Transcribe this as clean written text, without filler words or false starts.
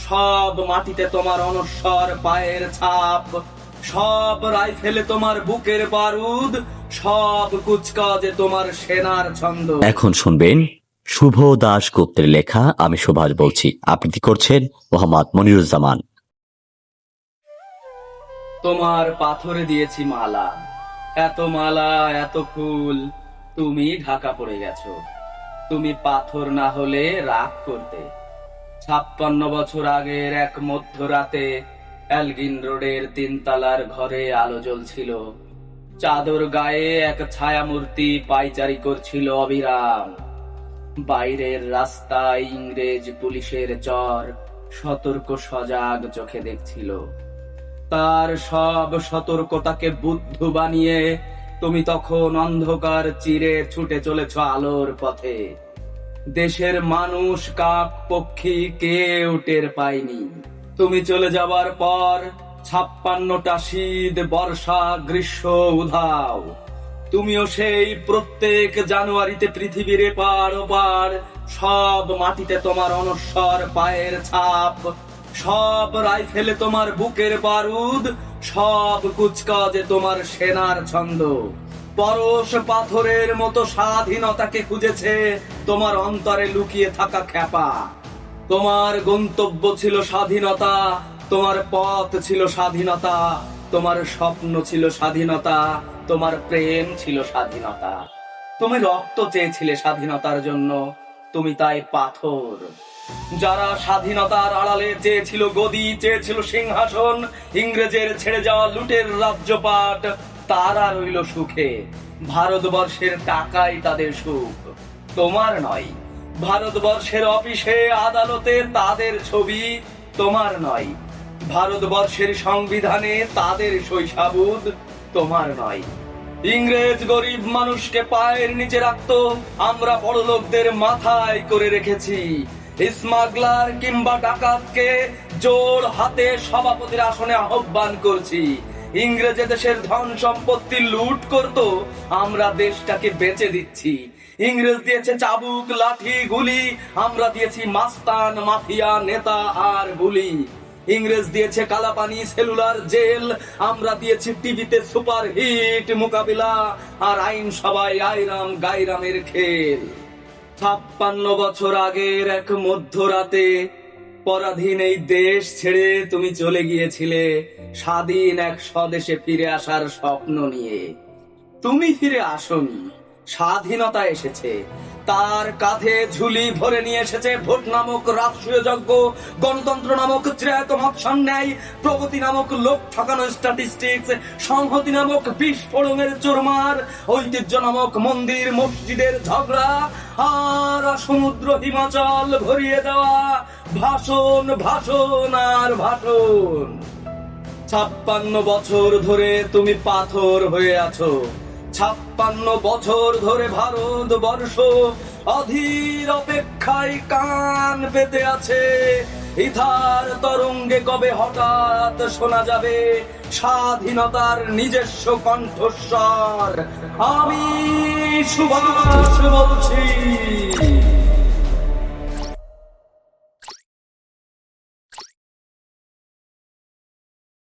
সব মাটিতে তোমার অনশ্বর পায়ের ছাপ, সব রাইফেলে তোমার বুকের বারুদ, সব কুচকাজে তোমার সেনার ছন্দ। এখন শুনবেন শুভ দাশগুপ্তের লেখা আমি সুভাষ বলছি। আবৃত্তি করছেন মোহাম্মদ মনিরুজ্জামান। তোমার পাথরে দিয়েছি মালা, এত মালা এত ফুল, তুমি ঢাকা পড়ে গেছো। তুমি পাথর না হলে রাগ করতে। 56 বছর আগের এক মধ্যরাতে এলগিন রোডের 3 তলার ঘরে আলো জ্বলছিল। চাদর গায়ে এক ছায়ামূর্তি পায়চারি করছিল অবিরাম। বাইরের রাস্তায় ইংরেজ পুলিশের চর সতর্ক সজাগ চোখে দেখছিল। তার সব সতর্কতাকে বুদ্ধ বানিয়ে তুমি তখন অন্ধকার চিরে ছুটে চলেছ আলোর পথে। দেশের মানুষ কাক পক্ষী কেউ টের পায়নি। তুমি চলে যাবার পর 56টা শীত, বর্ষা, গ্রীষ্ম, উধাও। তুমিও সেই প্রত্যেক জানুয়ারিতে পৃথিবীর এপার ওপার, সব মাটিতে তোমার অনশ্বর পায়ের ছাপ, সব রাইফেলে তোমার বুকের বারুদ, সব কুচকাজে তোমার সেনার ছন্দ। পরশ পাথরের মতো স্বাধীনতাকে খুঁজেছে তোমার অন্তরে লুকিয়ে থাকা খ্যাপা। তোমার গন্তব্য ছিল স্বাধীনতা, তোমার পথ ছিল স্বাধীনতা, তোমার স্বপ্ন ছিল স্বাধীনতা, তোমার প্রেম ছিল স্বাধীনতা। তুমি রক্ত চেয়েছিলে স্বাধীনতার জন্য, তুমি তাই পাথর। যারা স্বাধীনতার আড়ালে চেয়েছিল গদি, চেয়েছিল সিংহাসন, ইংরেজের ছেড়ে যাওয়া লুটের রাজ্যপাট, তারা রইল সুখে। ভারতবর্ষের টাকাই তাদের সুখ, তোমার নয়। ভারতবর্ষের অফিসে আদালতে তাদের ছবি, তোমার নয়। ভারতবর্ষের সংবিধানে তাদের শৈশাবুদ, তোমার নয়। ইংরেজ গরিব মানুষকে পায়ের নিচে রাখতো, আমরা বড় লোকদের মাথায় করে রেখেছি। স্মাগলার কিংবা ডাকাতকে জোর হাতে সভাপতির আসনে আহ্বান করছি। ইংরেজ দেশের ধন সম্পত্তি লুট করত, আমরা দেশটাকে বেচে দিচ্ছি। ইংরেজ দিয়েছে চাবুক, লাঠি, গুলি, আমরা দিয়েছি মাস্তান, মাফিয়া, নেতা আর বুলি। ইংরেজ দিয়েছে কালাপানি, সেলুলার জেল, আমরা দিয়েছি টিভিতে সুপার হিট মোকাবিলা আর আইন সবাই আইরাম গাইরামের খেল। 56 বছর আগের এক মধ্যরাতে পরাধীন এই দেশ ছেড়ে তুমি চলে গিয়েছিলে স্বাধীন এক স্বদেশে ফিরে আসার স্বপ্ন নিয়ে। তুমি ফিরে আসোনি, স্বাধীনতা এসেছে। তার কাঁধে ঝুলি ভরে নিয়ে এসেছে ভোট নামক রাষ্ট্রীয় যজ্ঞ, গণতন্ত্র নামক চিরায়ত মৎসন্যায়, প্রগতি নামক লোক ঠকানো স্ট্যাটিস্টিক্স, সংহতি নামক বিস্ফোরণের চোরমার, ঐতিহ্য নামক মন্দির মসজিদের ঝগড়া, আর সমুদ্র হিমাচল ভরিয়ে দেওয়া ভাষণ, ভাষণ আর ভাষণ। 56 বছর ধরে তুমি পাথর হয়ে আছো। 56 বছর ধরে ভারতবর্ষ অধীর অপেক্ষায় কান পেতে আছে। ইথার তরঙ্গে কবে হঠাৎ শোনা যাবে স্বাধীনতার নিজস্ব কণ্ঠস্বর। আমি সুভাষ বলছি।